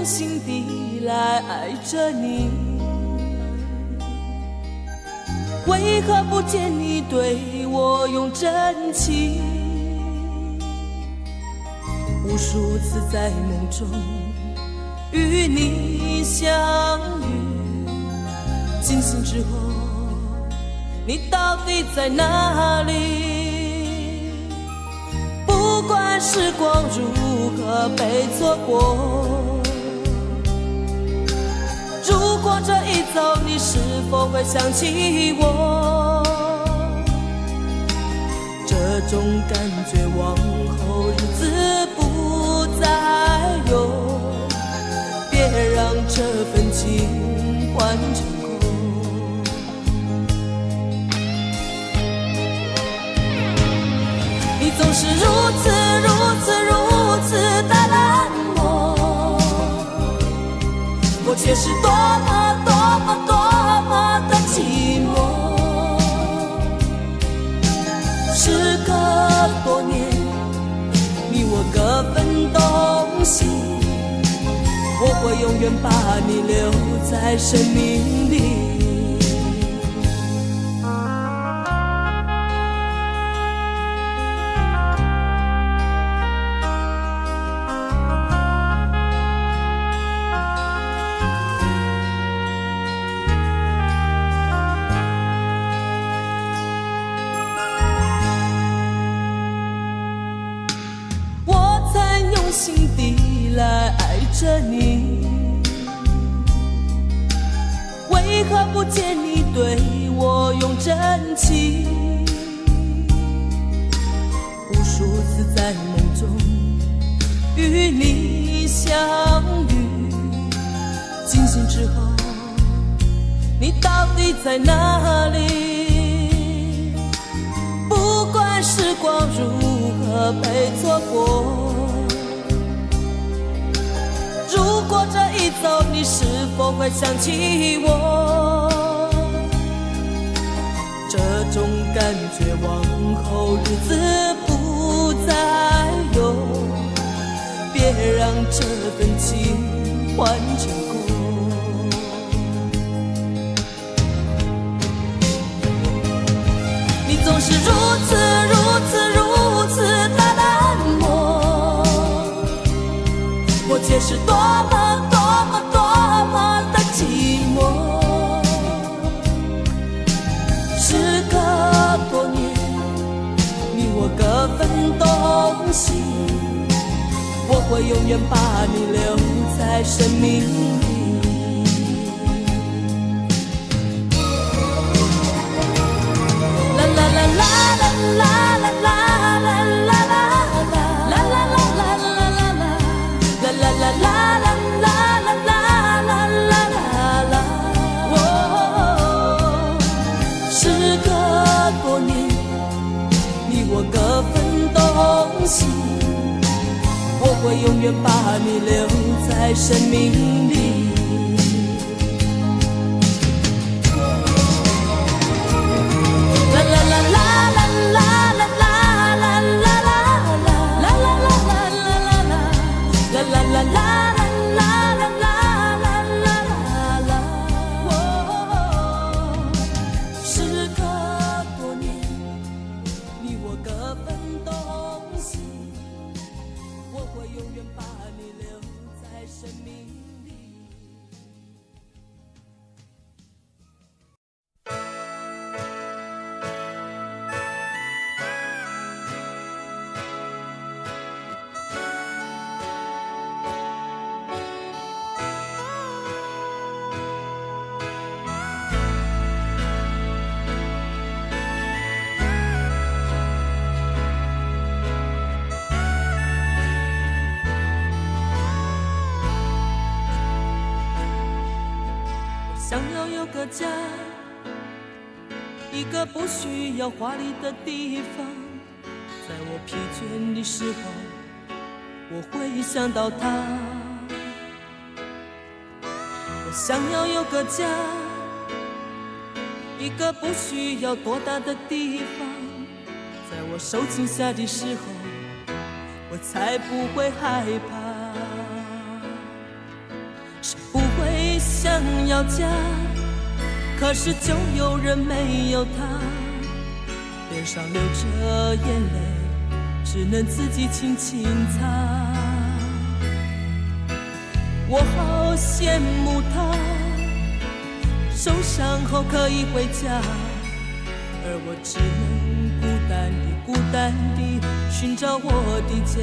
心地来爱着你，为何不见你对我用真情？无数次在梦中与你相遇，惊醒之后你到底在哪里？不管时光如何被错过，如果这一走你是否会想起我？这种感觉往后日子不再有，别让这份情换成空。你总是如此的冷漠，我却是多么的寂寞。时隔多年，你我各分东西，我会永远把你留在生命里。心底来爱着你，为何不见你对我用真情？无数次在梦中与你相遇，惊醒之后你到底在哪里？不管时光如何被错过，如果这一走你是否会想起我？这种感觉往后日子不再有，别让这份情换成空。你总是如此的冷漠，我却是多么的寂寞。时隔多年，你我各分东西，我会永远把你留在生命里。啦啦啦啦啦啦啦啦。我会永远把你留在生命里。啦啦啦啦啦啦啦啦啦啦啦啦啦啦啦啦啦啦。想要有个家，一个不需要华丽的地方，在我疲倦的时候，我会想到他。我想要有个家，一个不需要多大的地方，在我受惊吓的时候，我才不会害怕。想要家，可是就有人没有他，脸上流着眼泪，只能自己轻轻擦。我好羡慕他，受伤后可以回家，而我只能孤单地寻找我的家。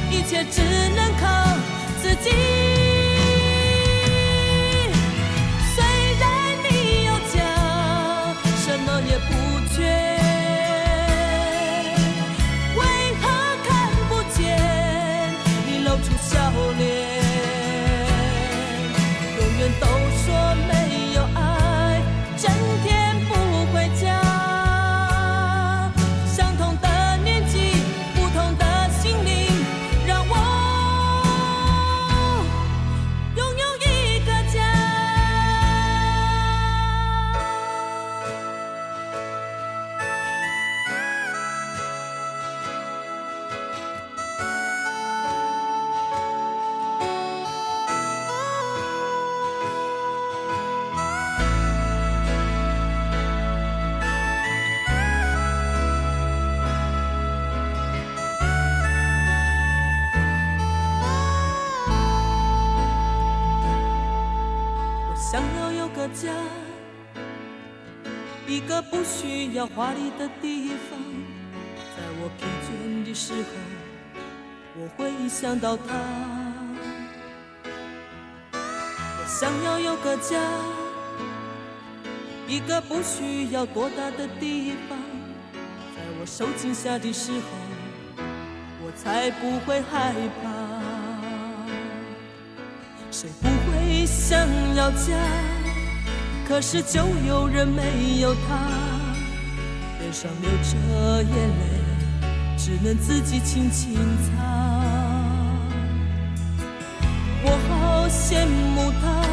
一切只能靠自己。虽然你有家，什么也不缺，为何看不见你露出笑脸？永远都说没有爱，整天不回家。相同的年纪，不同的心灵，想要有个家，一个不需要华丽的地方。在我疲倦的时候，我会想到他。我想要有个家，一个不需要多大的地方。在我受惊吓的时候，我才不会害怕。谁不会想要家？可是就有人没有他，脸上流着眼泪，只能自己轻轻擦。我好羡慕他，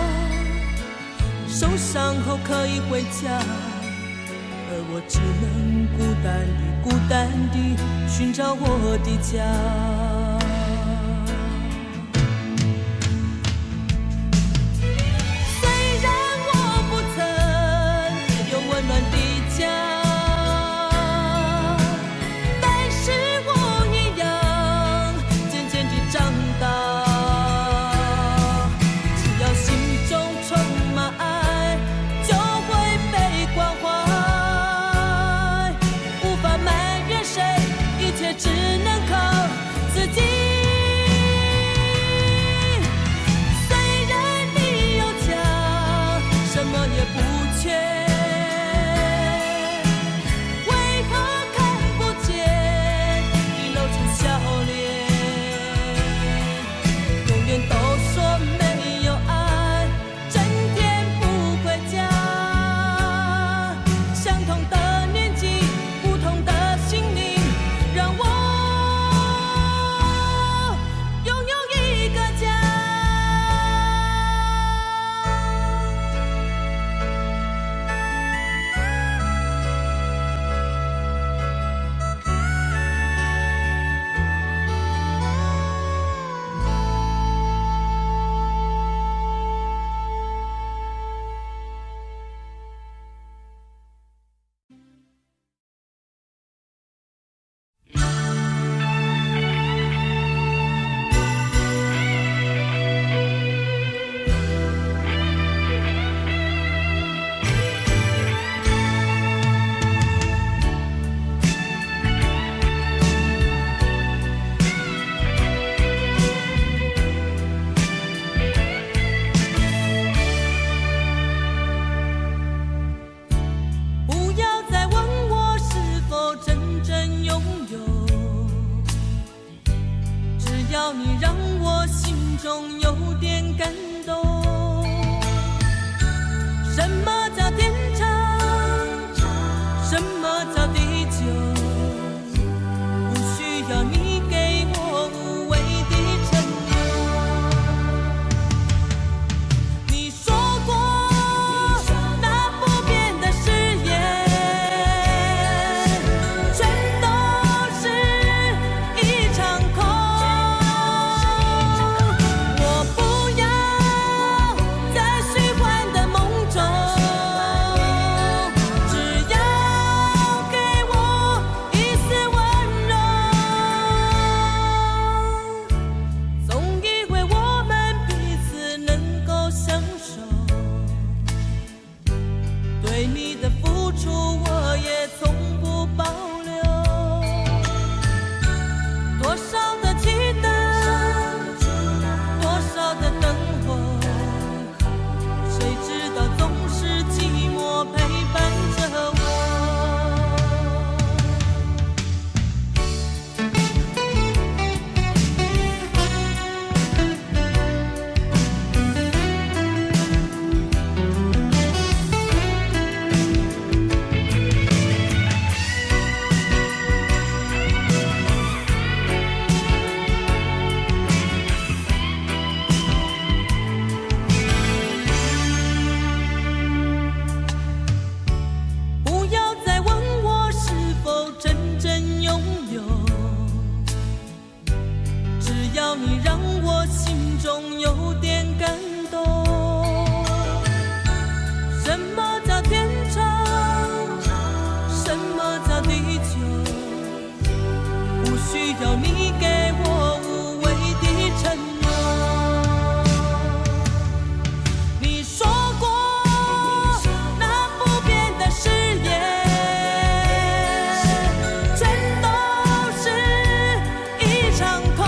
受伤后可以回家，而我只能孤单地寻找我的家。只能靠自己。对你的付出我也从不保留，多少的期待，多少的等候，谁知道总是寂寞陪伴着我。你让我心中有点感动，什么叫天长，什么叫地久，不需要你给我无谓的承诺。你说过那不变的誓言，全都是一场空。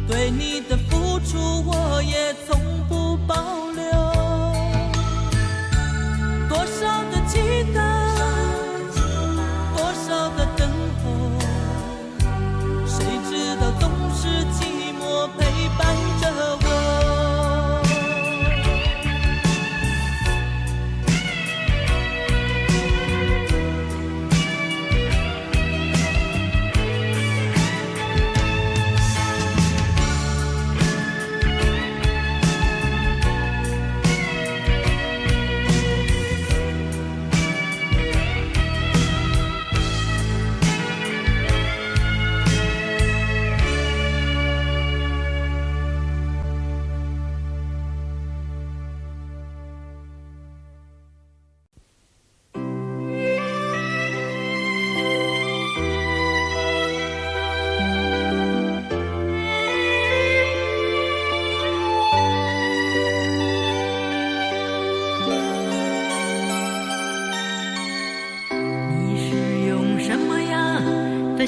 对你的付出我也从不保留，多少的期待，多少的等候，谁知道总是寂寞陪伴着我。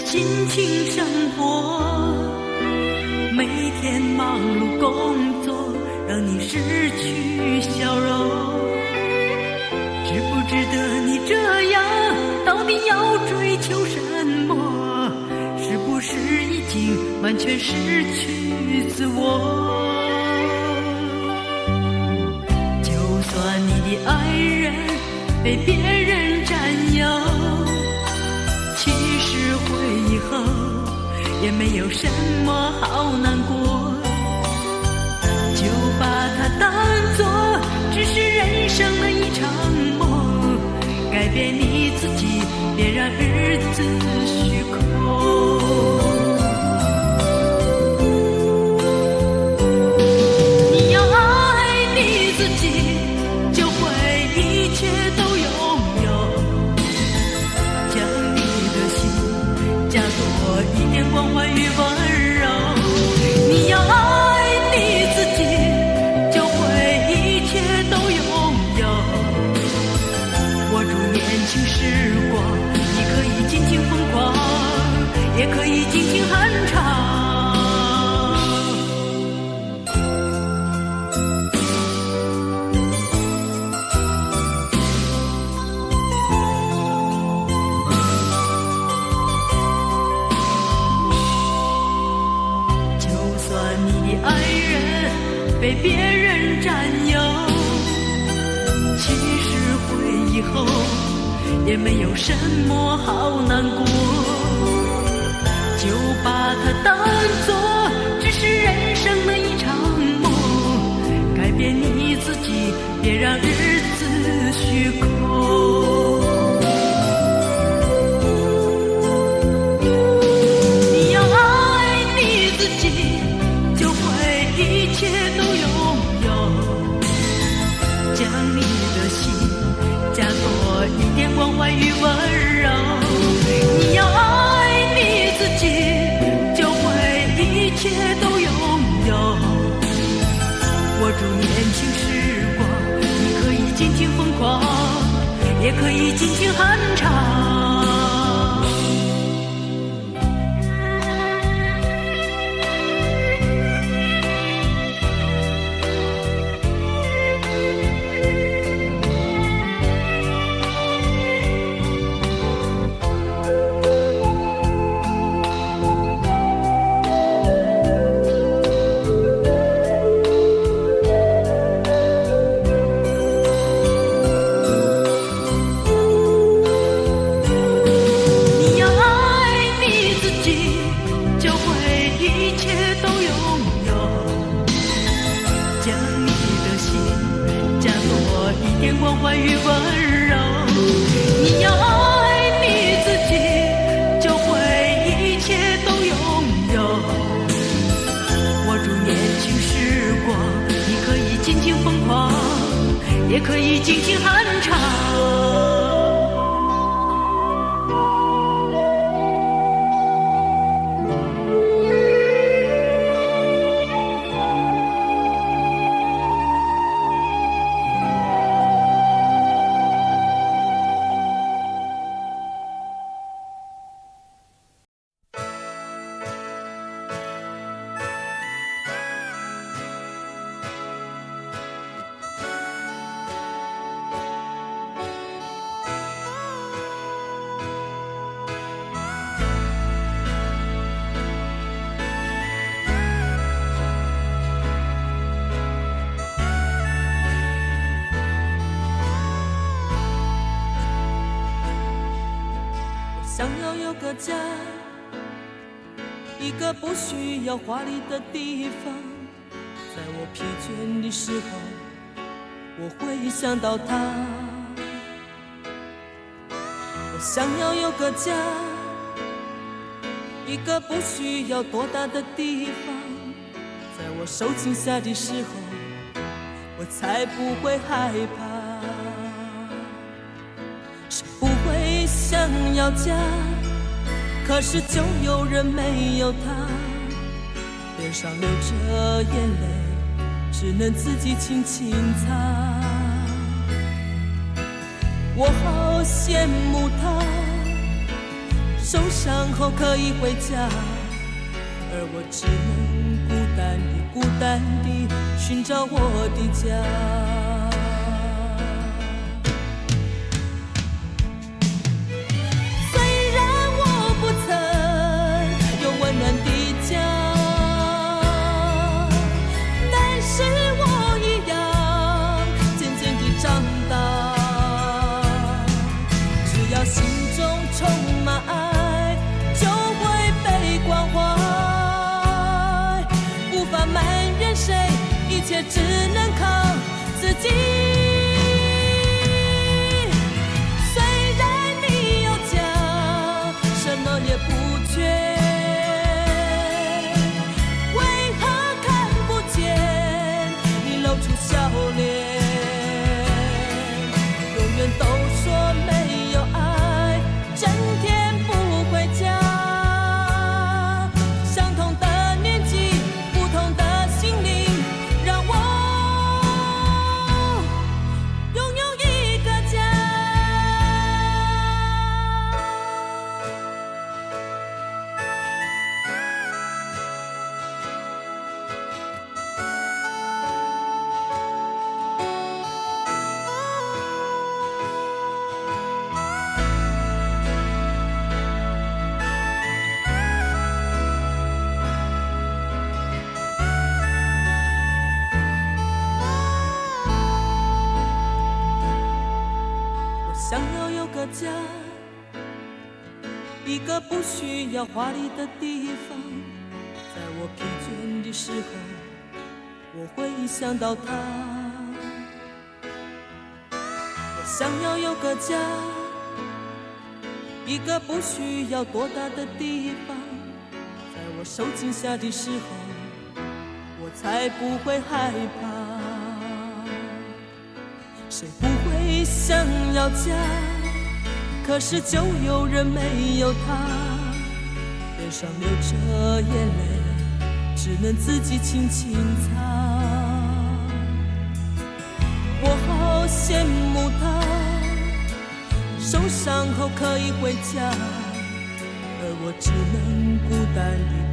心情生活，每天忙碌工作，让你失去笑容。值不值得你这样？到底要追求什么？是不是已经完全失去自我？就算你的爱人被别人占有，其实回忆后也没有什么好难过，就把它当作只是人生的一场梦，改变你自己，别让日子虚空。你要爱你自己，就会一切都拥有，将你的心加多一点关怀与温柔。你要爱你自己，就会一切都拥有，握住年轻时光，你可以尽情疯狂，也可以尽情酣畅。被别人占有，其实回忆后也没有什么好难过，就把它当作只是人生的一场梦，改变你自己，别让日子虚空。你要爱你自己，切都拥有。握住年轻时光，你可以尽情疯狂，也可以尽情酣畅。关怀与温柔，你要爱你自己，就会一切都拥有。握住年轻时光，你可以尽情疯狂，也可以尽情酣畅。想要有个家，一个不需要华丽的地方，在我疲倦的时候，我会想到他。我想要有个家，一个不需要多大的地方，在我受惊吓的时候，我才不会害怕。谁不会想要家，可是就有人没有他，脸上流着眼泪，只能自己轻轻擦。我好羡慕他，受伤后可以回家，而我只能孤单地寻找我的家。一切只能靠自己。虽然你有家，什么也不缺，为何看不见你露出笑脸？永远都说没有爱，整天不回家。相同的年纪，不同的心灵，让我拥有一个家。想要有个家，一个不需要华丽的地方，在我疲倦的时候，我会想到他。我想要有个家，一个不需要多大的地方，在我受惊吓的时候，我才不会害怕。谁不会想要家，可是就有人没有他，脸上流着眼泪，只能自己轻轻擦。我好羡慕他，受伤后可以回家，而我只能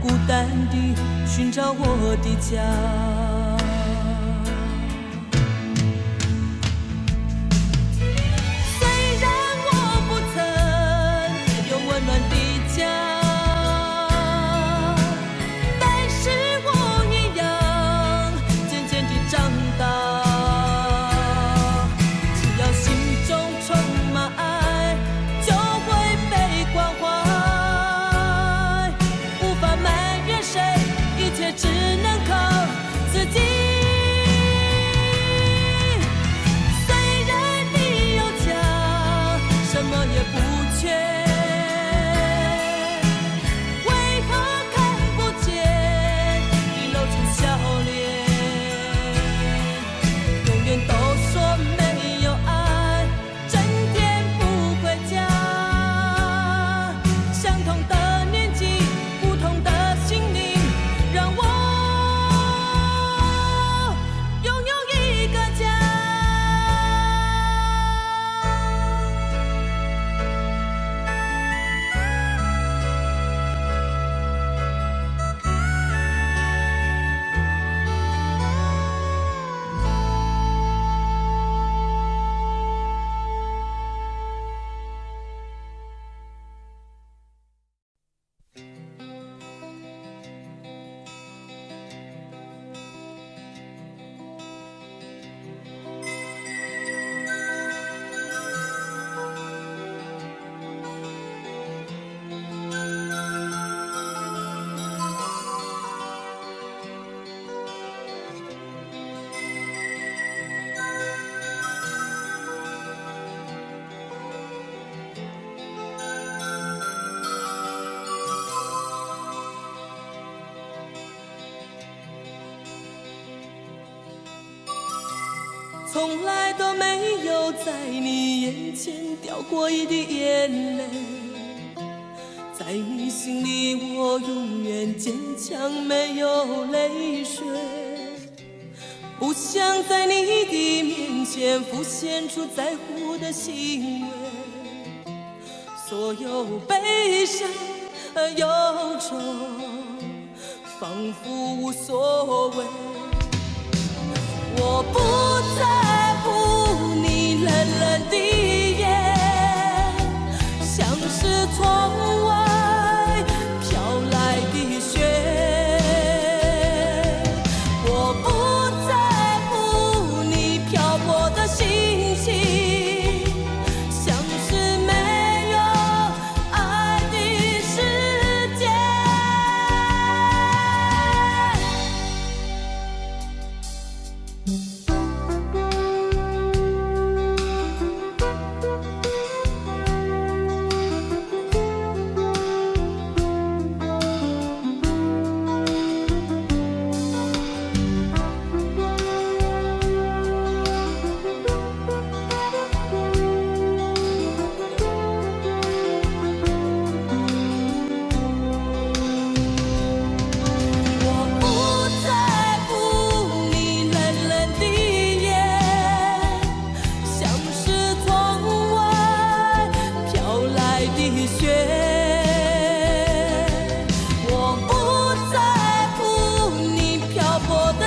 孤单地寻找我的家。从来都没有在你眼前掉过一滴眼泪，在你心里我永远坚强，没有泪水。不想在你的面前浮现出在乎的行为，所有悲伤和忧愁仿佛无所谓。我不在乎你冷冷的眼，像是窗外飘来的雪。我不在乎你漂泊的心情，像是没有爱的世界。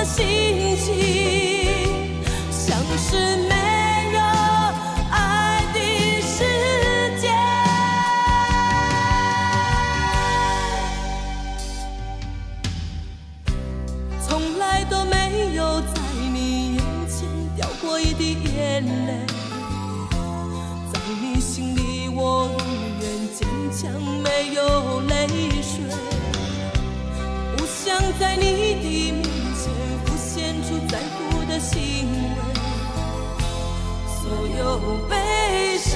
心情像是没有爱的世界。从来都没有在你眼前掉过一滴眼泪，在你心里我永远坚强，没有泪水。不想在你的面前浮现出在乎的行为，所有悲伤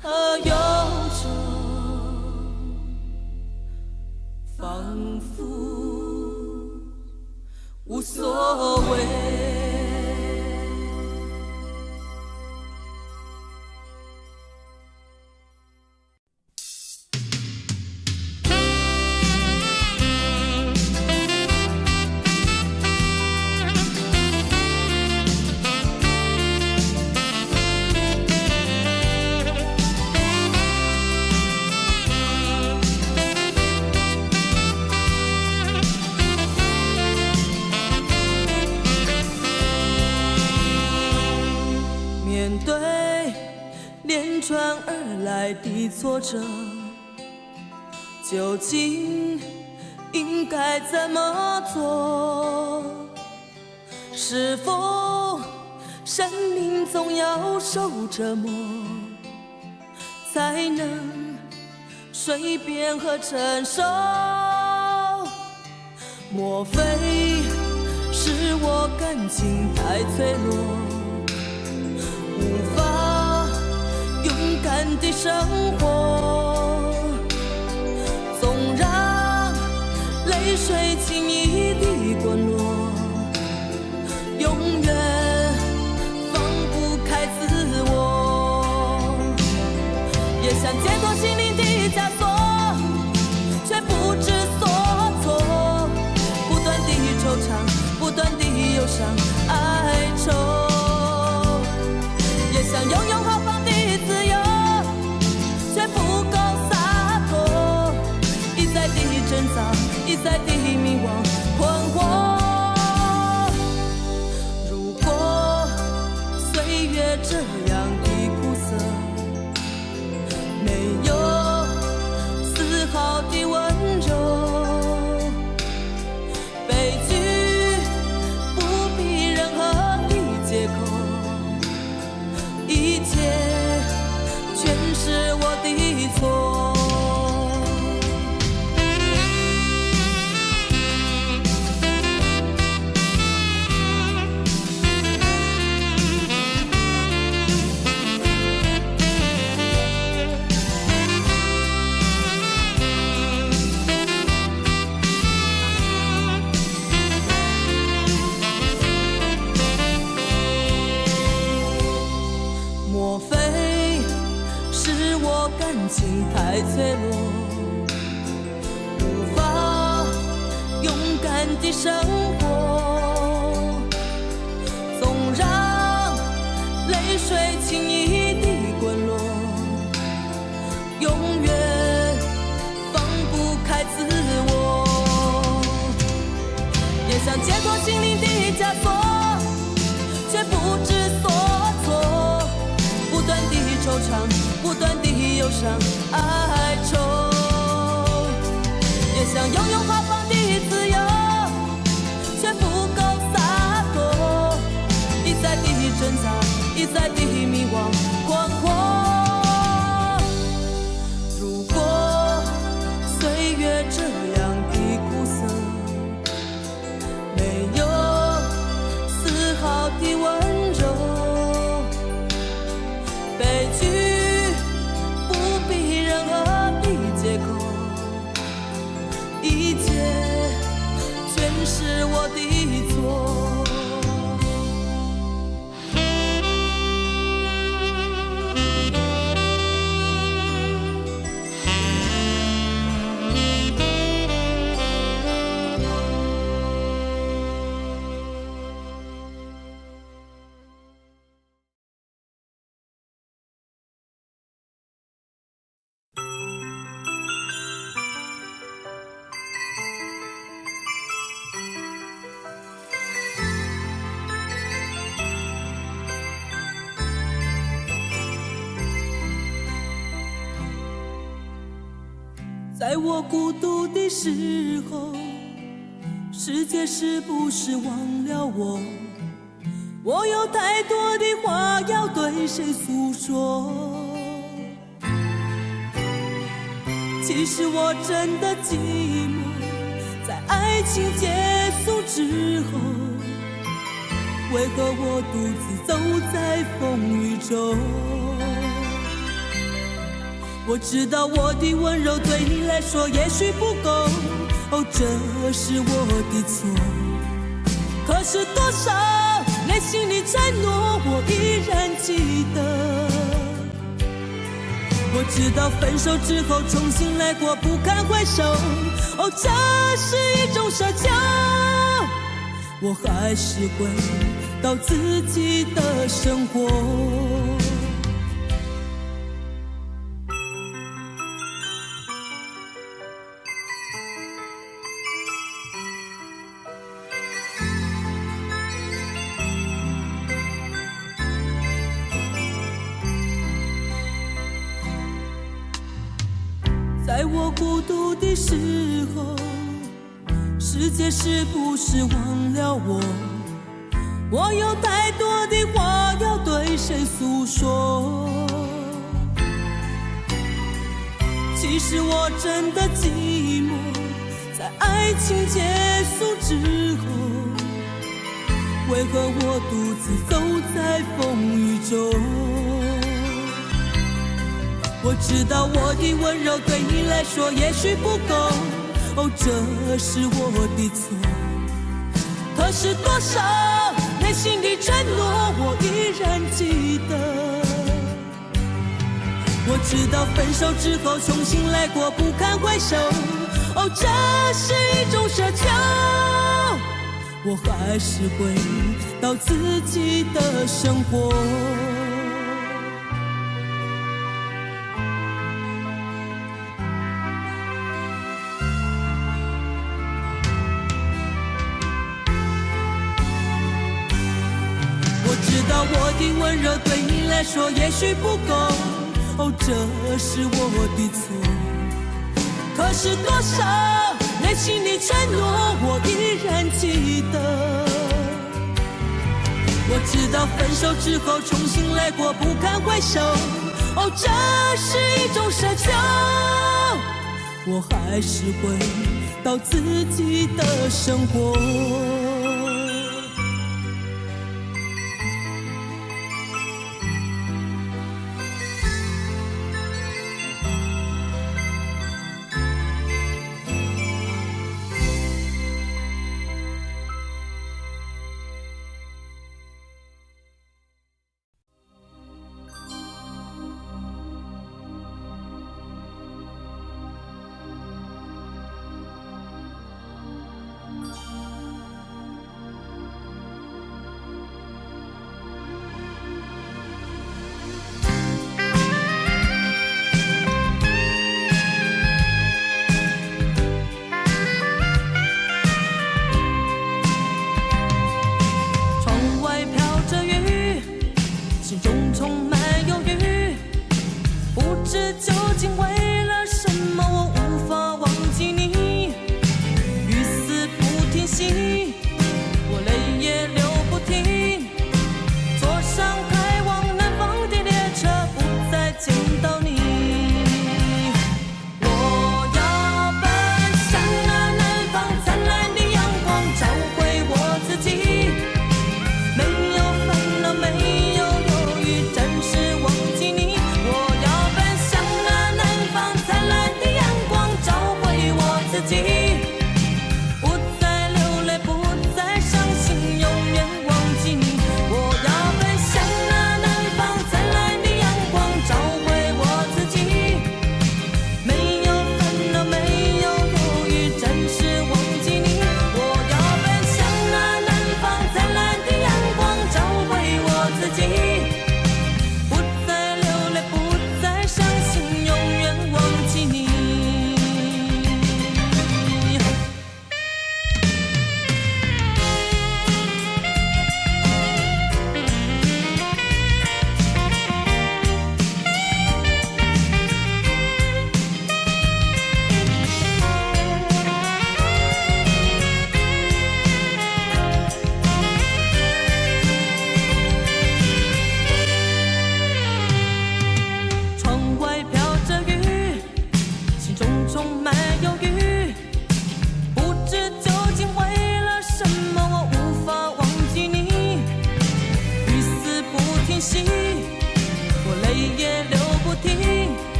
和忧愁仿佛无所谓。来的挫折，究竟应该怎么做？是否生命总要受折磨，才能随便和承受？莫非是我感情太脆弱，无法勇敢地生活？总让泪水轻易地滚落，永远放不开自我。也想解脱心灵的枷锁，却不知所措，不断地惆怅，不断地忧伤哀愁。也想拥有豪放的自由，却不够洒脱，一再地挣扎，一再地迷惘困惑。如果岁月这样的苦涩，没有丝毫的温柔，悲剧不必任何的借口，一切全是我的错。莫非是我感情太脆弱，无法勇敢地生活？总让泪水轻易地滚落，永远放不开自我。也想解脱心灵的枷锁，却不知所措，不断地惆怅，不断地忧伤哀愁。也想拥有豪放的自由，却不够洒脱，一再地挣扎，一再地迷惘困惑。如果岁月这样的苦涩，没有丝毫的温柔，悲剧不必任何的借口，一切全是我的错。在我孤独的时候，世界是不是忘了我？我有太多的话要对谁诉说？其实我真的寂寞，在爱情结束之后，为何我独自走在风雨中？我知道我的温柔对你来说也许不够，哦，这是我的错。可是多少内心的承诺我依然记得。我知道分手之后重新来过不堪回首，哦，这是一种奢求。我还是回到自己的生活。在我孤独的时候，世界是不是忘了我？我有太多的话要对谁诉说？其实我真的寂寞，在爱情结束之后，为何我独自走在风雨中？我知道我的温柔对你来说也许不够，哦，这是我的错。可是多少内心的承诺我依然记得。我知道分手之后重新来过不堪回首，哦，这是一种奢求。我还是回到自己的生活。我的温柔对你来说也许不够，哦，这是我的错。可是多少内心的承诺我依然记得。我知道分手之后重新来过不堪回首，哦，这是一种奢求。我还是回到自己的生活。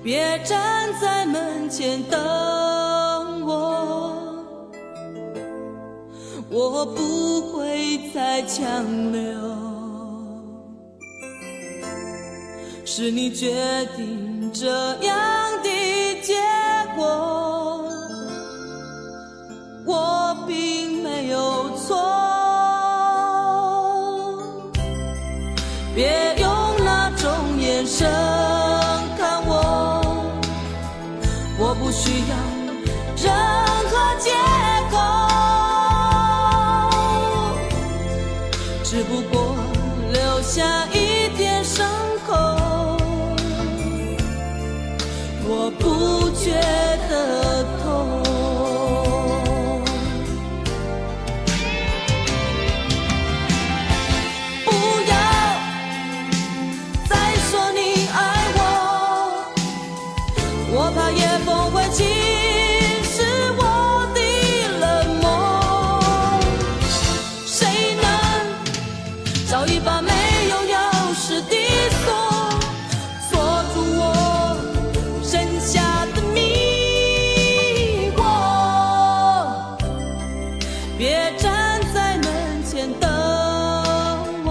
别站在门前等我，我不会再强留。是你决定这样的结果，我并没有错。别用那种眼神看我，我不需要任何借口，只不过留下一点伤口，我不觉得痛。不要再说你爱我，我怕夜风会侵蚀我的冷漠。谁能找一把没有钥匙的锁，锁住我剩下的迷惑？别站在门前等我，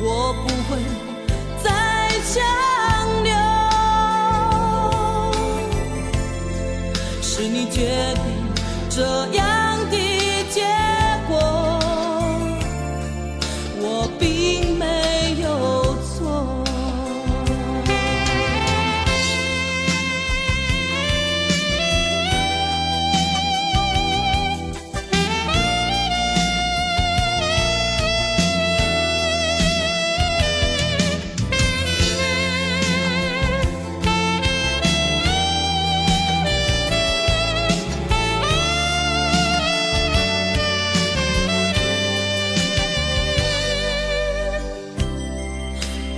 我不会再强留。是你决定这样的结果，我并没有错。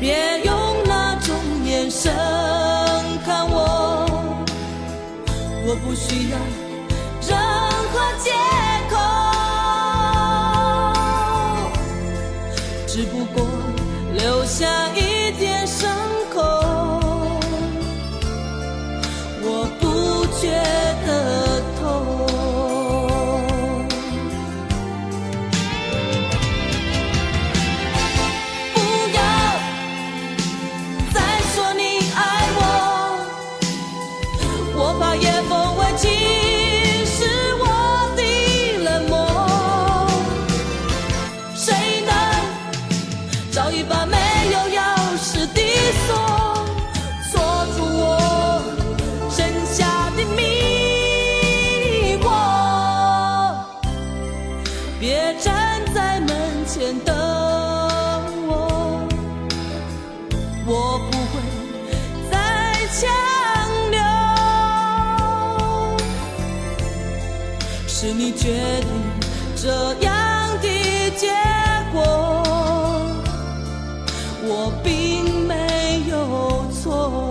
别用那种眼神看我，我不需要任何借口，只不过留下一点伤口，我不觉得痛。夜风会侵蚀我的冷漠，谁能找一把没有钥匙的锁，锁住我剩下的迷惑？别站在门前等我，我不会再强留。是你决定这样的结果，我并没有错。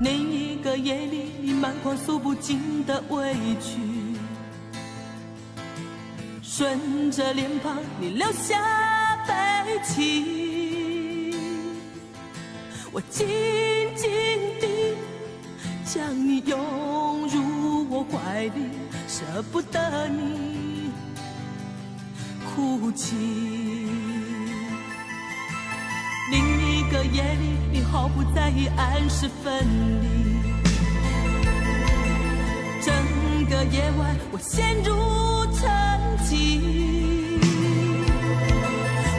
那一个夜里，你满腔诉不尽的委屈，顺着脸庞你流下悲泣，我紧紧地将你拥入我怀里，舍不得你哭泣。另一个夜里，你毫不在意暗示分离，整个夜晚我陷入沉寂，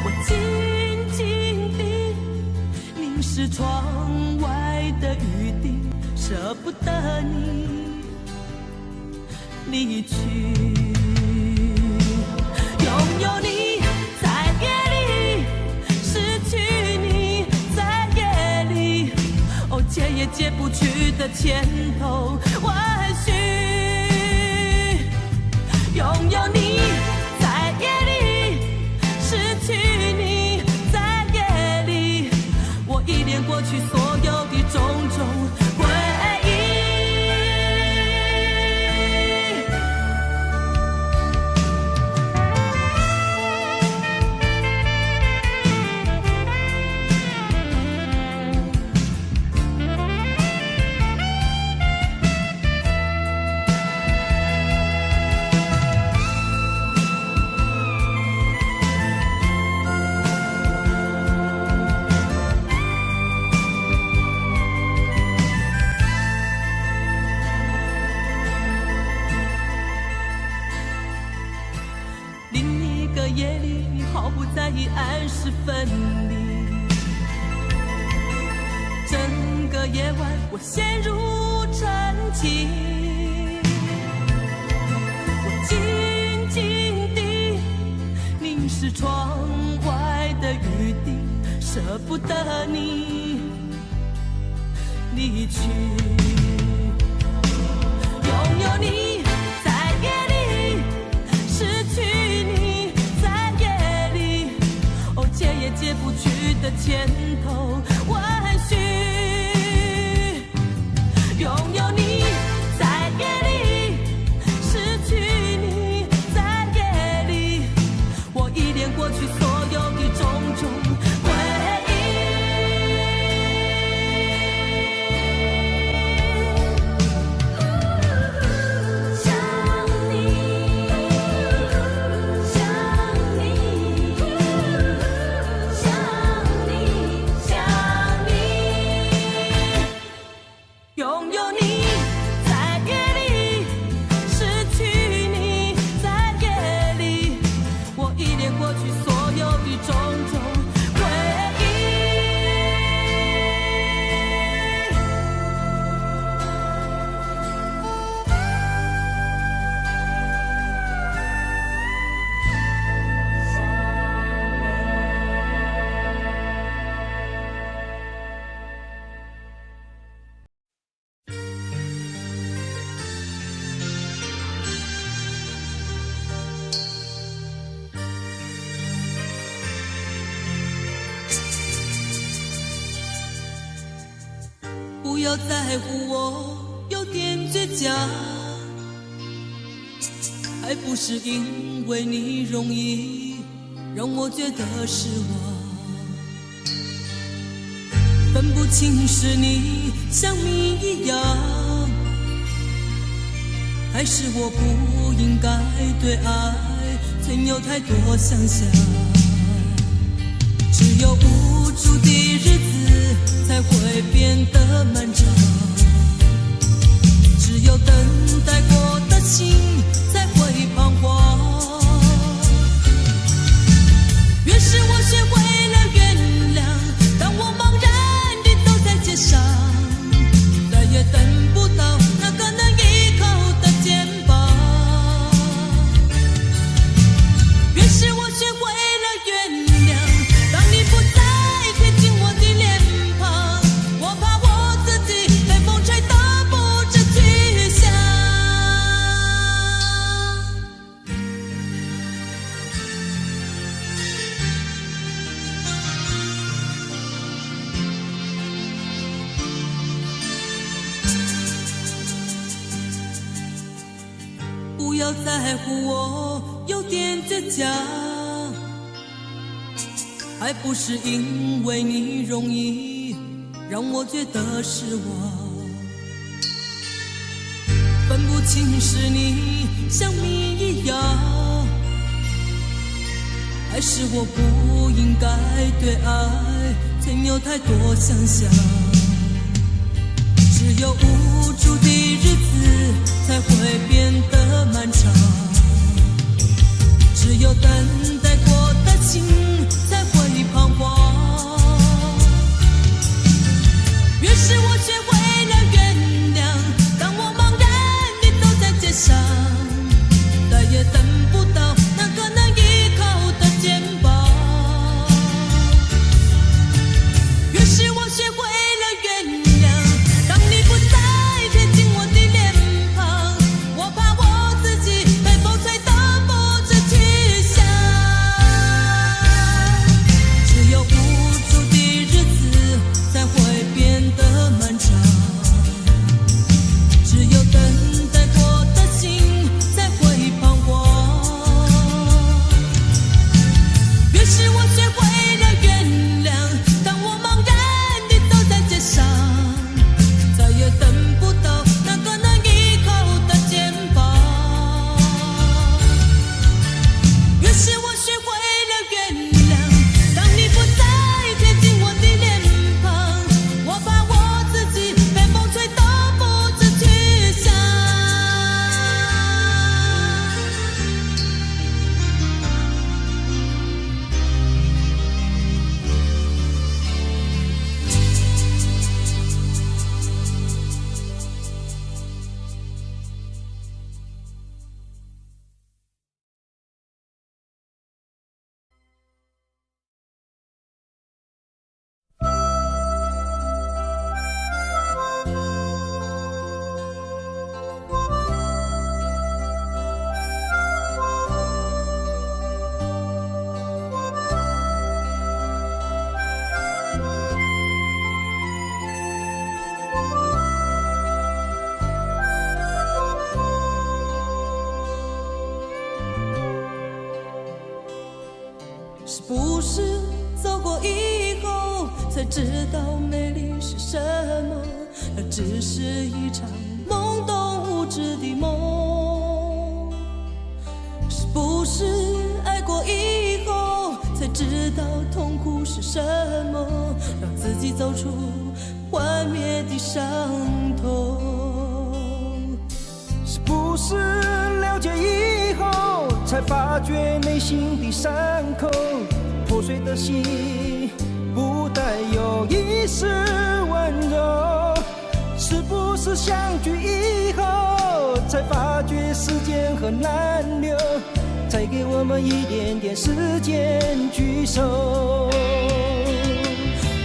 我紧紧地凝视窗外的雨滴，舍不得你离去。拥有你在夜里，失去你在夜里，哦，解也解不去的牵头万绪。拥有你在夜里，失去你在夜里，我依恋过去所有的种种回忆。夜里，你毫不在意暗示分离。整个夜晚，我陷入沉寂。我静静地凝视窗外的雨滴，舍不得你离去。拥有你在夜里，失去你解也解不去的牵头万绪。拥有你在夜里，失去你在夜里，我依恋过去所有的种种回忆。不要在乎我有点倔强，还不是因为你容易让我觉得失望。分不清是你像谜一样，还是我不应该对爱存有太多想象。只有无助的日子才会变得漫长，只有等待过的心才会彷徨。越是我学会了原谅，当我茫然地走在街上，再也等不到那个能依靠的肩膀。越是我学会了原谅，当你不再贴近我的脸庞，我怕我自己被风吹得不知去向。不要在乎我有点倔强，还不是因为你容易让我觉得失望。分不清是你像谜一样，还是我不应该对爱存有太多想象。只有无助的日子才会变得漫长，只有等待过的心才会彷徨。越是我学会了原谅，当我茫然地走在街上，是不是走过以后才知道美丽是什么？那只是一场懵懂无知的梦。是不是爱过以后才知道痛苦是什么？让自己走出幻灭的伤痛。是不是了解以后才发觉内心的伤口？破碎的心不带有一丝温柔。是不是相聚以后才发觉时间很难留？再给我们一点点时间聚首。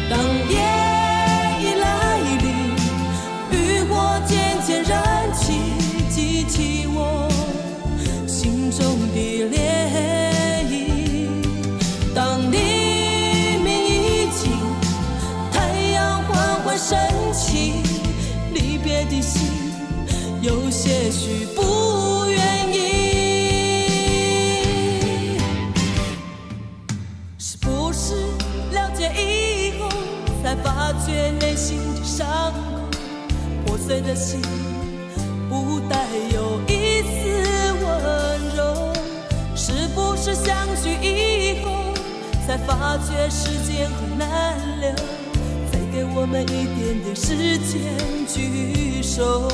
当夜已来临，渔火渐渐燃起，激起我心中的涟漪。当黎明已尽，太阳缓缓升起，离别的心有些许不愿意。是不是了解以后才发觉内心的伤口？破碎的心不带有一丝温柔。是不是相聚以后才发觉时间很难留？再给我们一点点时间聚首。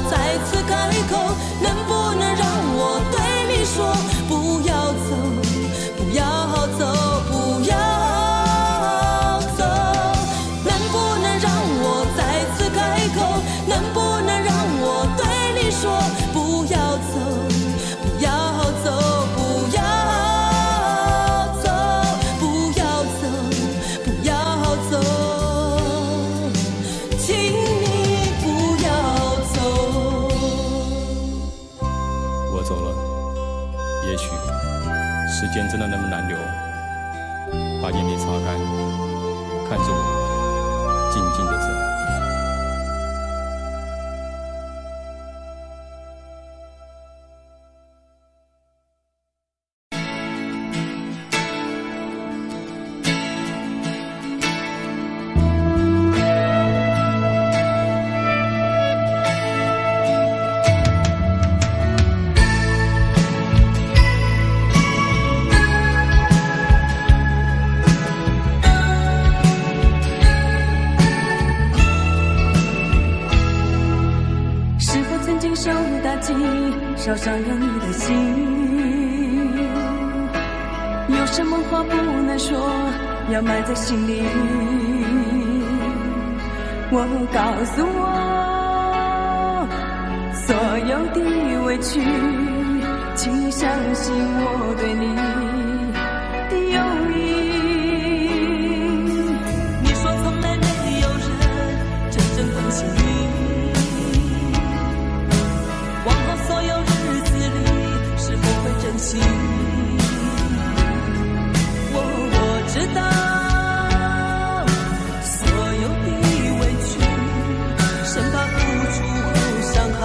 再次开口，能不能让我对你说，不要走，不要走，不要走？能不能让我再次开口？能不能让我对你说，不要走，不要走，不要走，不要走，不要走，请你不要走。我走了，也许时间真的那么难留。把眼泪擦干，看着我静静的走。烧伤了你的心，有什么话不能说，要埋在心里。我告诉我所有的委屈，请你相信我对你的友谊。你说从来没有人真正关心你，往后所有日子里是否会珍惜？我知道所有的委屈，生怕付出后伤害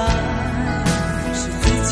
是自己。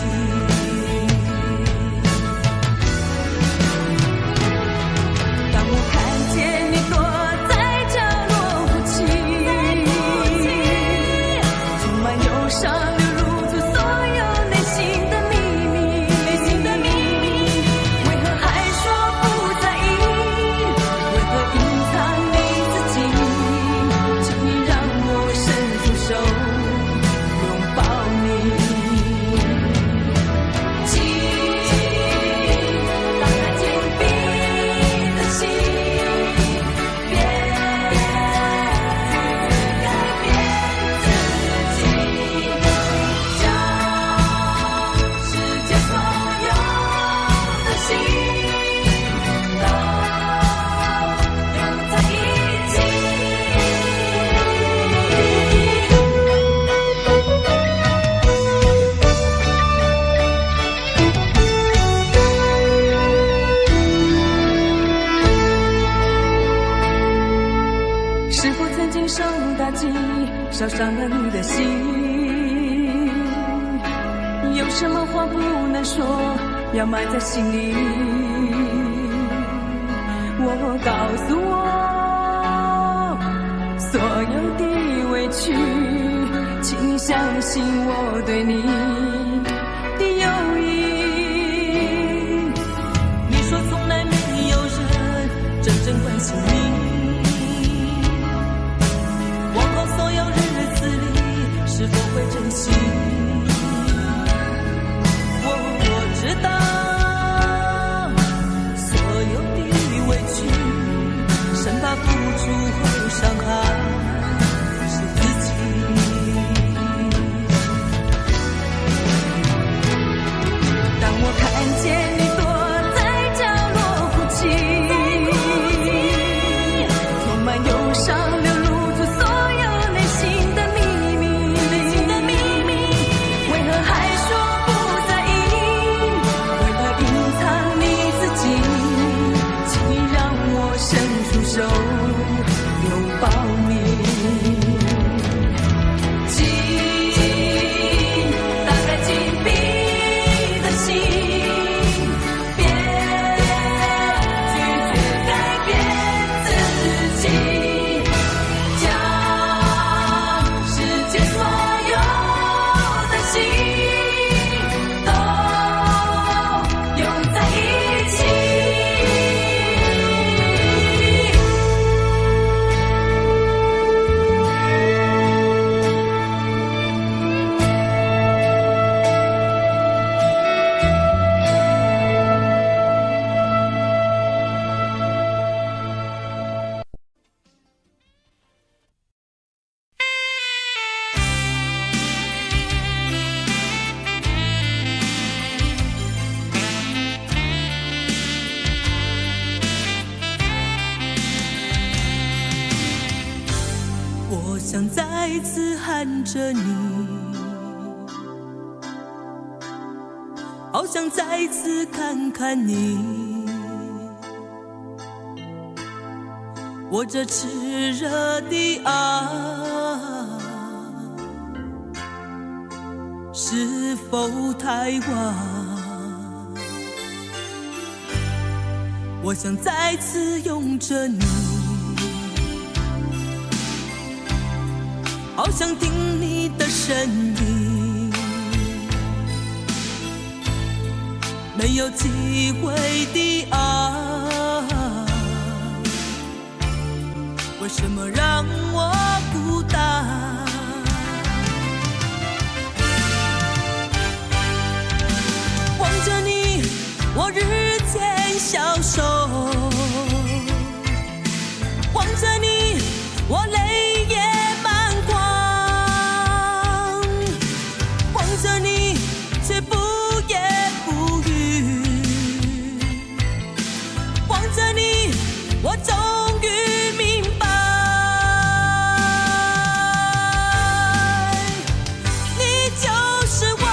少伤了你的心。有什么话不能说，要埋在心里。我告诉我，所有的委屈，请你相信我对你的友谊。你说从来没有人真正关心你，往后所有日子里是否会珍惜？我知道所有的委屈，生怕付出后伤害是自己。当我看见你躲在角落哭泣，充满忧伤流露出所有内心的秘密，为何还说不在意？为何隐藏你自己？请你让我伸出手拥抱你。请打开紧闭的心，别拒绝改变自己，将世界所有的心都拥在一起。我想再次喊着你，好想再次看看你，我这炽热的爱是否太晚？我想再次拥着你，好想听你的声音，没有机会的爱，为什么让我孤单？望着你，我日渐消瘦，望着你，我泪也满眶，望着你，却不言不语，望着你，我终于明白，你就是我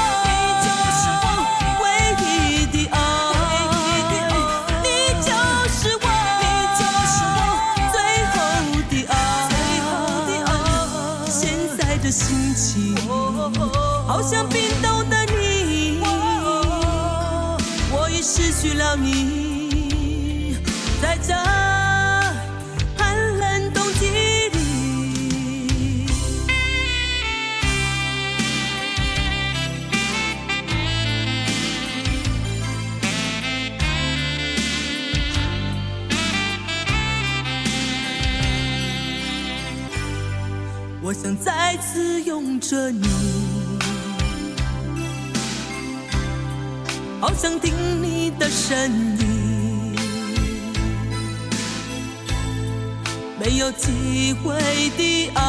唯一的爱，你就是我最后的爱。现在的心情，好像冰冻的你，我已失去了你，在这寒冷冬季里。我想再次拥着你，好想听你的声音，没有机会的爱，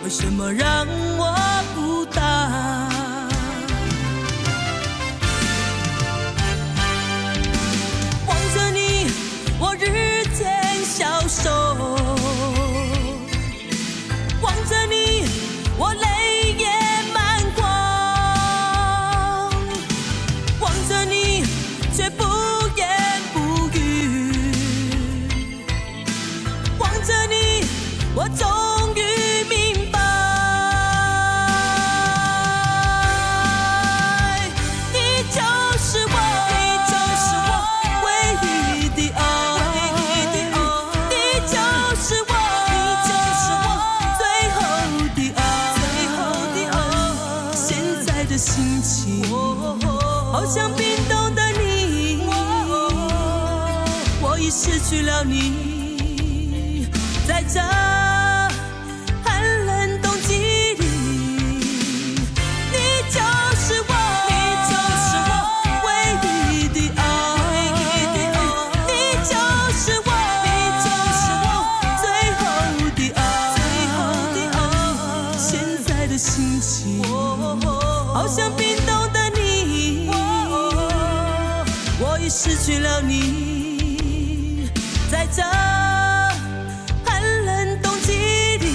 为什么让我孤单？望着你，我日渐消瘦，望着你，我泪也满眶，望着你，却不言不语，望着你，好像冰冻的你，我已失去了你，在这寒冷冬季里，你就是我，唯一的爱，你就是我，最后的爱，现在的心情，好像冰冻的你，我已失去了你，在这寒冷冬季里。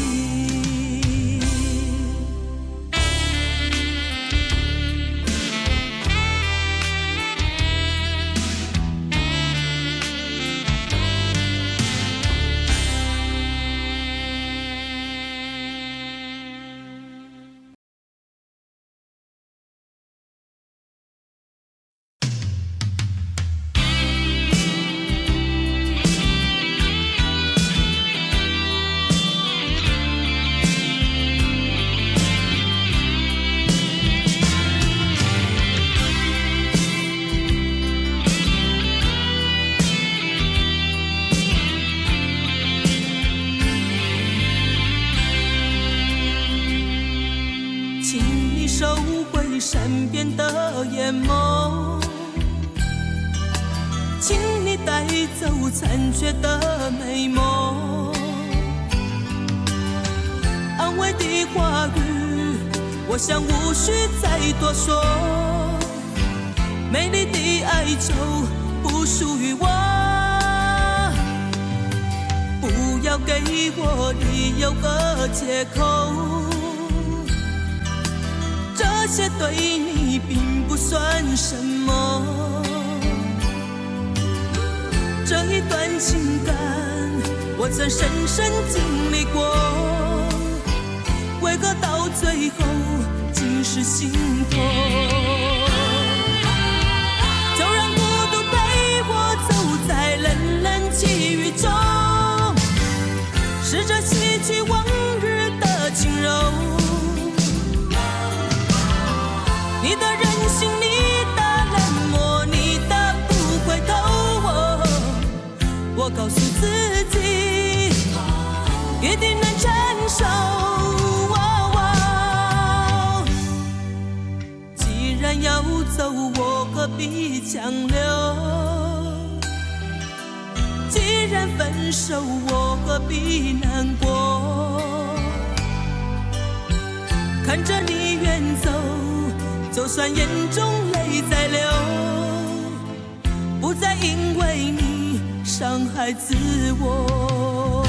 收回善变的眼眸，请你带走残缺的美梦。安慰的话语，我想无需再多说。美丽的哀愁不属于我，不要给我理由和借口。这些对你并不算什么，这一段情感我曾深深经历过，为何到最后竟是心痛？就让孤独陪我走在冷冷际遇中，试着洗去往日的轻柔。你的任性，你的冷漠，你的不回头，我告诉自己一定能承受。既然要走，我何必强留？既然分手，我何必难过？看着你远走，就算眼中泪在流，不再因为你伤害自我。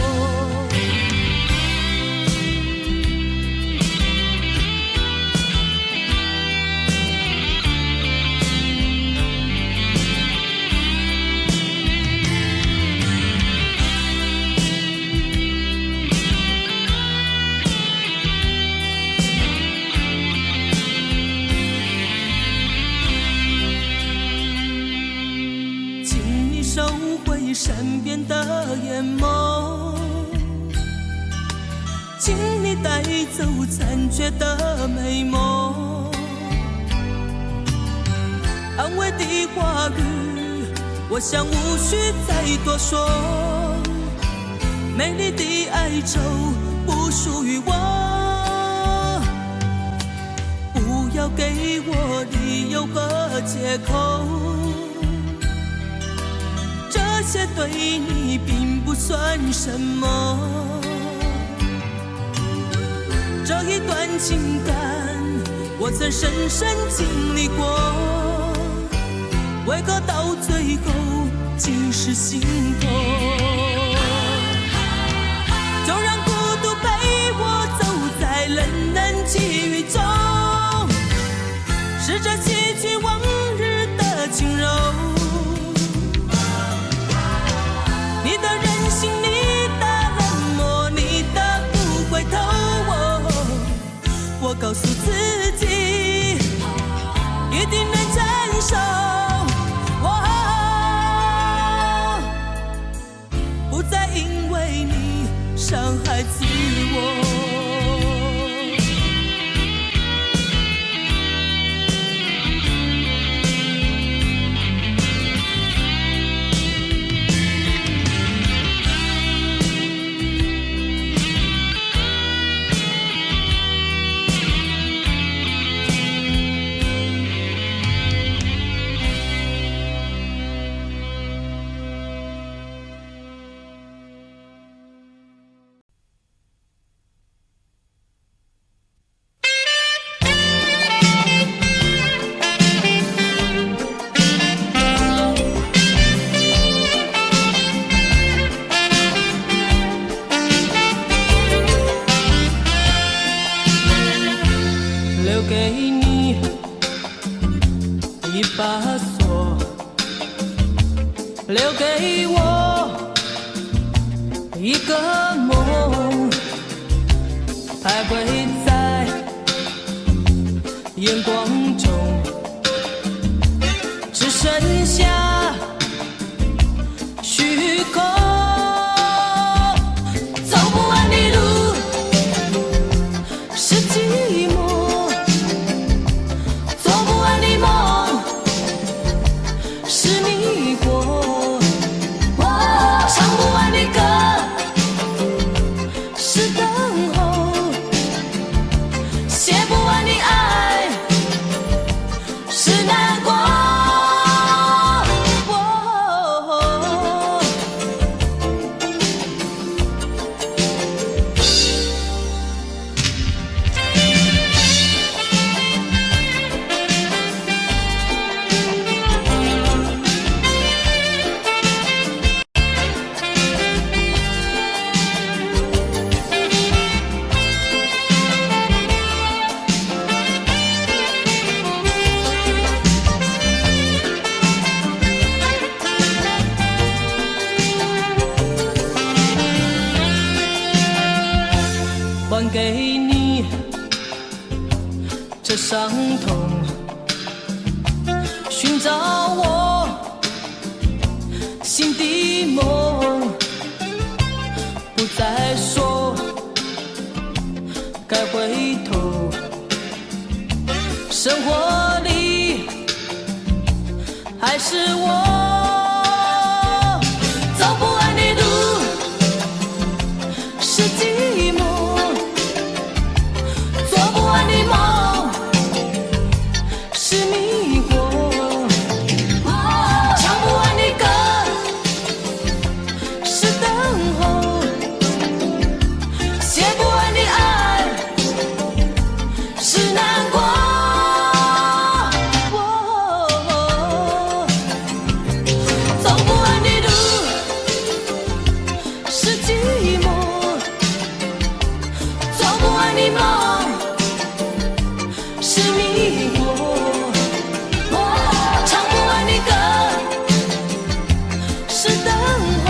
善变的眼眸，请你带走残缺的美梦。安慰的话语，我想无需再多说。美丽的哀愁不属于我，不要给我理由和借口。这些对你并不算什么，这一段情感我曾深深经历过，为何到最后竟是心痛？就让孤独陪我走在冷冷际遇中，试着洗去往日的轻柔。你的任性，你的冷漠，你的不回头，我告诉自己一定能承受。锁，留给我一个梦，徘徊在眼光中，只剩下虚空。走不完的路是寂寞，做不完的梦是迷惑，唱不完的歌是等候，写不完的爱是难过。还给你这伤痛，寻找我心的梦，不再说该回头，生活里还是我。走不完的路是寂寞，做不完的梦是迷惑，唱不完的歌是等候，写不完的爱是难过。走不完的路是寂寞，做不完的梦是迷惑，唱不完的歌是等候，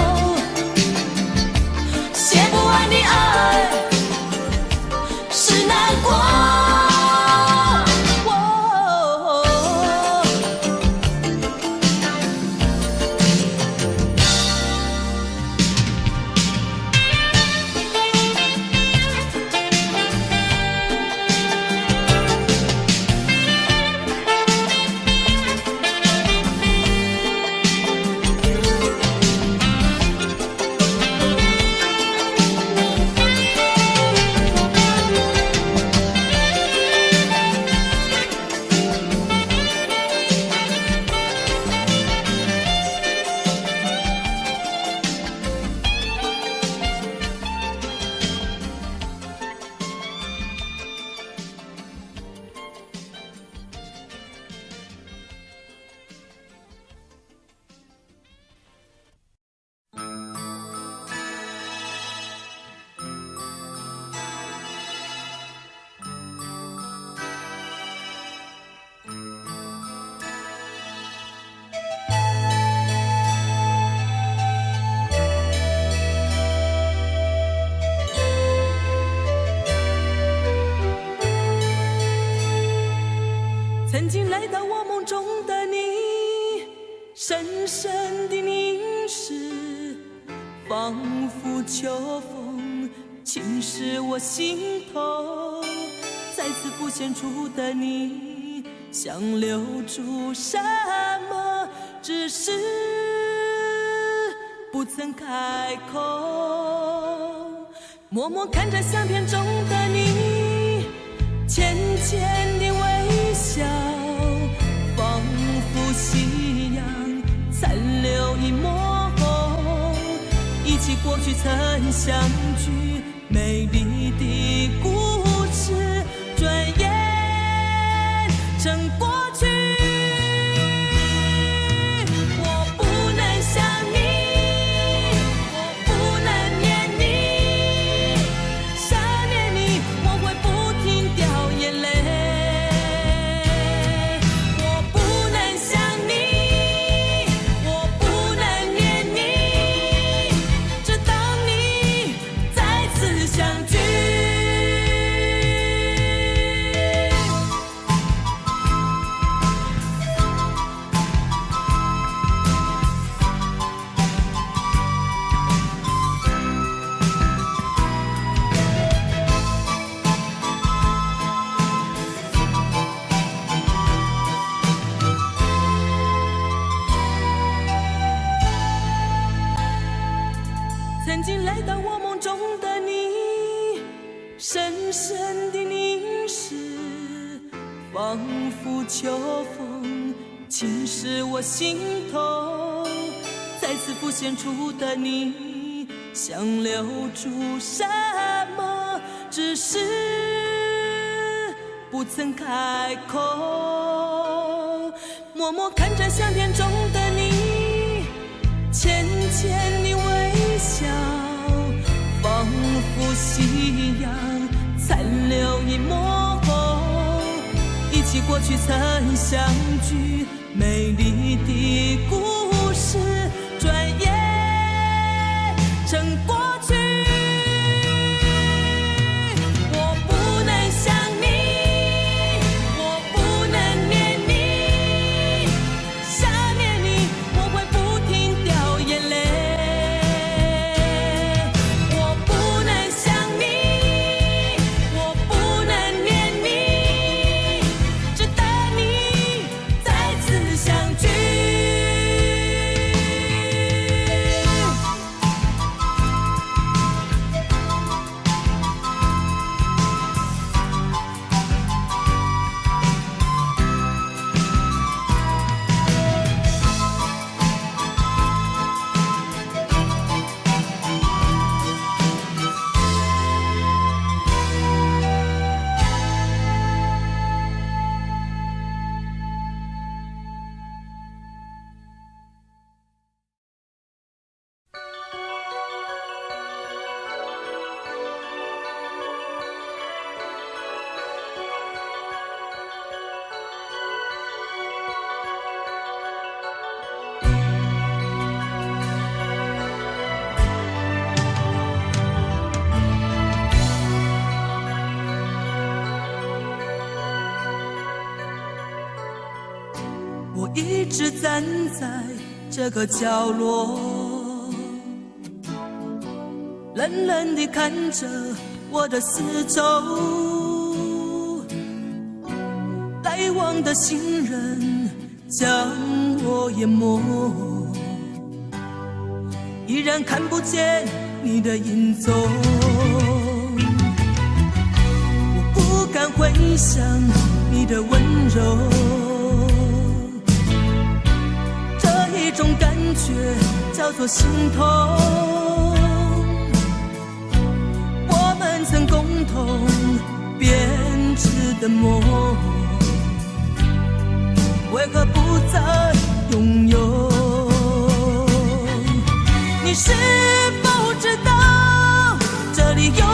写不完的爱是难过。曾经来到我梦中的你，深深的凝视，仿佛秋风侵蚀我心头。再次浮现出的你，想留住什么，只是不曾开口。默默看着相片中的你，浅浅的微笑，仿佛夕阳残留一抹红，忆起过去曾相聚美丽的故事，转眼成过去。我不能想你，我不能念你，想念你我会不停掉眼泪。我不能想拂秋风，侵蚀我心头。再次浮现出的你，想留住什么？只是不曾开口。默默看着相片中的你，浅浅你微笑，仿佛夕阳残留一抹红。忆起过去曾相聚，美丽的故事转眼成过去。我不能想你，我不能念你，想念你我会不停掉眼泪。我不能想你，我不能念你，只等你再次相聚。我一直站在这个角落，冷冷地看着我的四周，来往的行人将我淹没，依然看不见你的影踪。我不敢回想你的温柔，一种感觉叫做心痛。我们曾共同编织的梦，为何不再拥有？你是否知道，这里有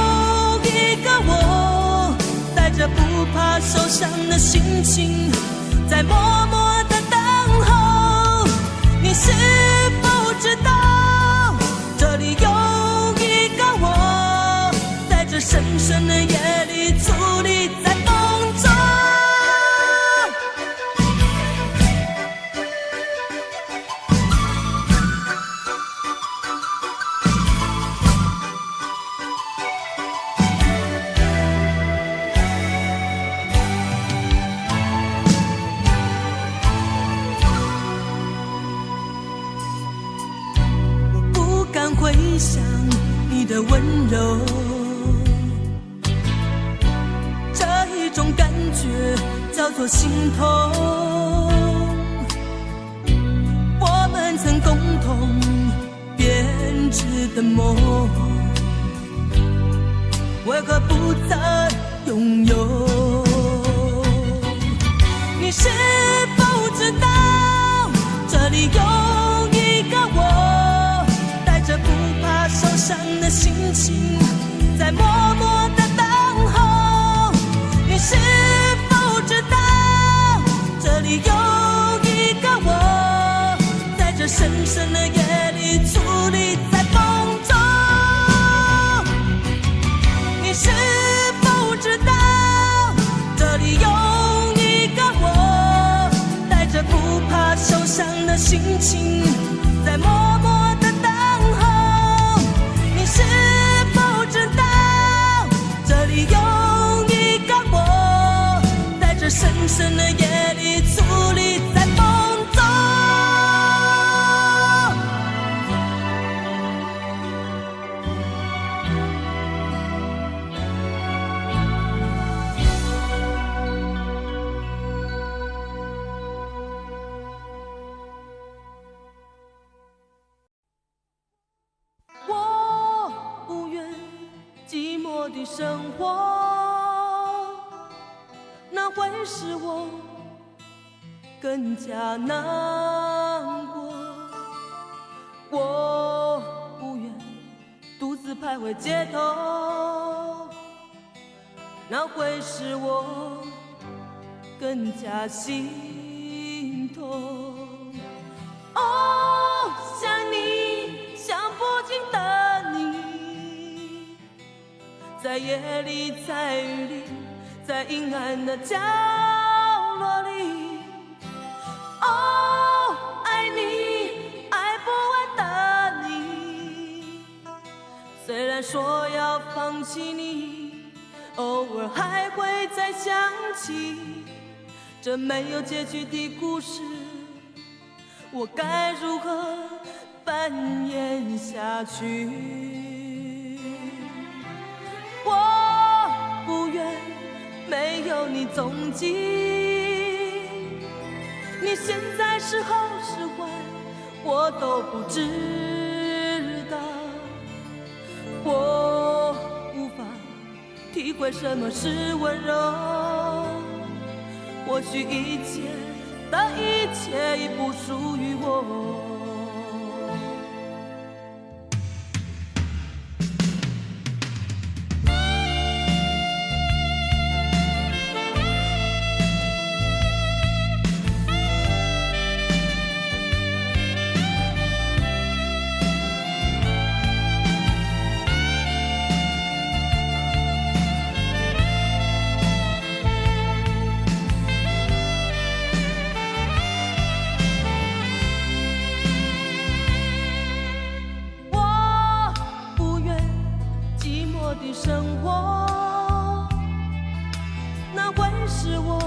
一个我，带着不怕受伤的心情，在默默地等候。你是否知道，这里有一个我，在这深深的夜里伫立在风中。回想你的温柔，这一种感觉叫做心痛。我们曾共同编织的梦，为何不再拥有？你是否知道，这里有一个我，带着不怕受伤的心情，在默默的等候。你是否知道，这里有一个我，在这深深的夜里伫立在风中。你是否知道，这里有一个我，带着不怕受伤的心情，在默默的等候。你是否知道，这里有一个我，在这深深的夜里伫立在风中。寞的生活，那会使我更加难过。我不愿独自徘徊街头，那会使我更加心痛。哦，想你，想不尽的你，在夜里，在雨里，在阴暗的角落里。哦，爱你，爱不完的你，虽然说要放弃你，偶尔还会再想起这没有结局的故事，我该如何扮演下去？我不愿没有你踪迹，你现在是好是坏，我都不知道。我无法体会什么是温柔，或许一切的一切已不属于我。的生活，那会使我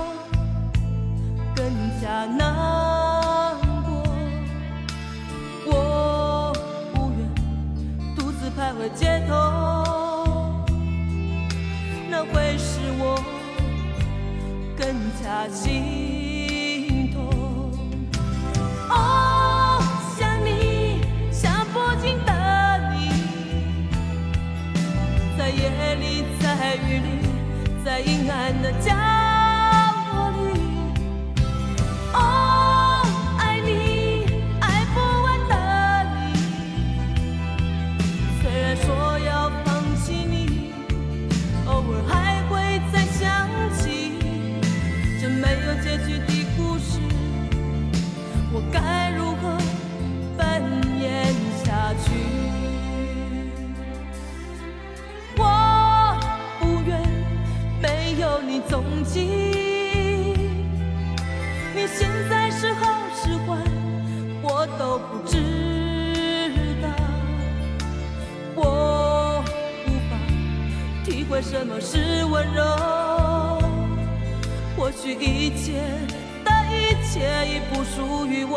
更加难过。我不愿独自徘徊街头，那会使我更加心痛。哦，想你，想不尽的在夜里，在雨里，在阴暗的角落里。哦，爱你，爱不完的你，虽然说要放弃你，偶尔还会再想起这没有结局的故事，我该如何扮演下去？有你踪迹，你现在是好是坏，我都不知道。我无法体会什么是温柔，或许一切的一切已不属于我。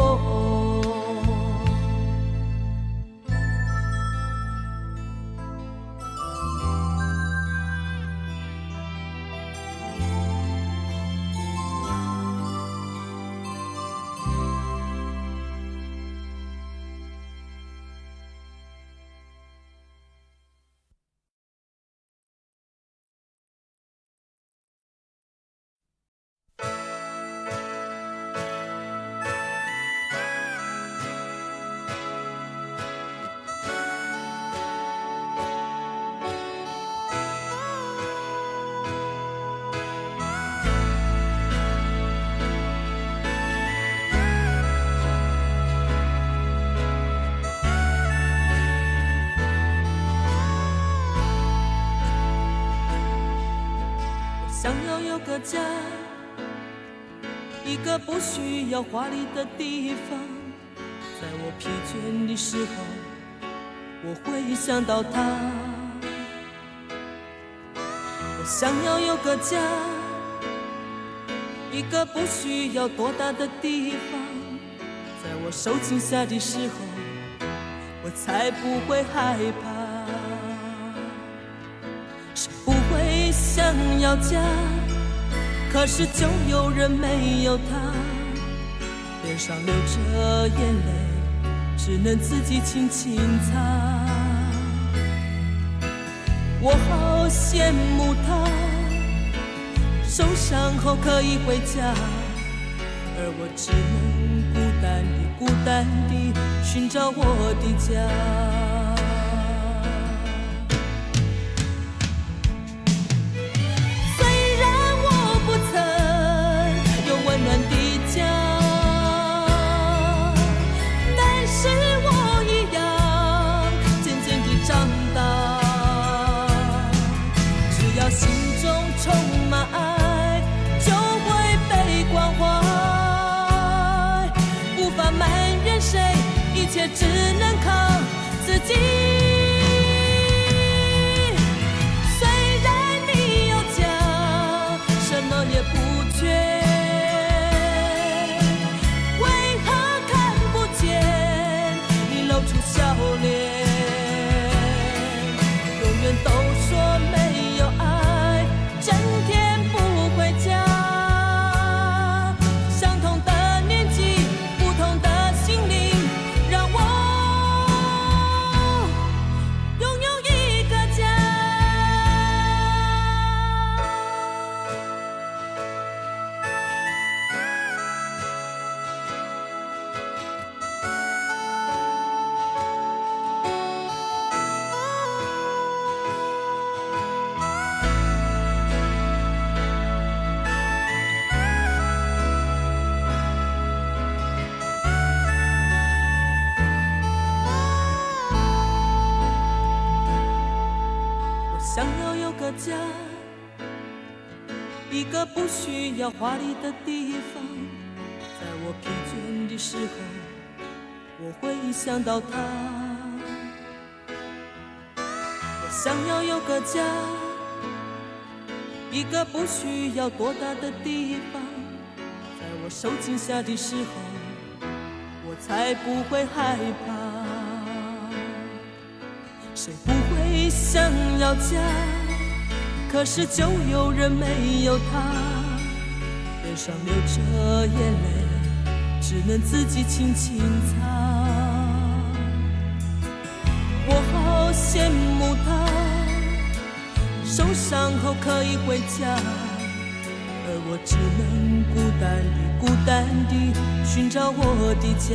想要有个家，一个不需要华丽的地方，在我疲倦的时候，我会想到他。我想要有个家，一个不需要多大的地方，在我受惊吓的时候，我才不会害怕。想要家，可是就有人没有他，脸上流着眼泪，只能自己轻轻擦。我好羡慕他，受伤后可以回家，而我只能孤单地寻找我的家。虽然我不曾有温暖的家，但是我一样渐渐地长大。只要心中充满爱，就会被关怀，无法埋怨谁，一切只能靠自己。虽然你有家，什么也不缺，为何看不见你露出笑脸？永远都说没有爱，整天不回家。相同的年纪，不同的心灵，让我拥有一个家。我想要有个家，一个不需要华丽的地方，在我疲倦的时候，我会想到他。我想要有个家，一个不需要多大的地方，在我受惊吓的时候，我才不会害怕。谁不会想要家？可是就有人没有他，脸上流着眼泪，只能自己轻轻擦。我好羡慕他，受伤后可以回家，而我只能孤单地寻找我的家。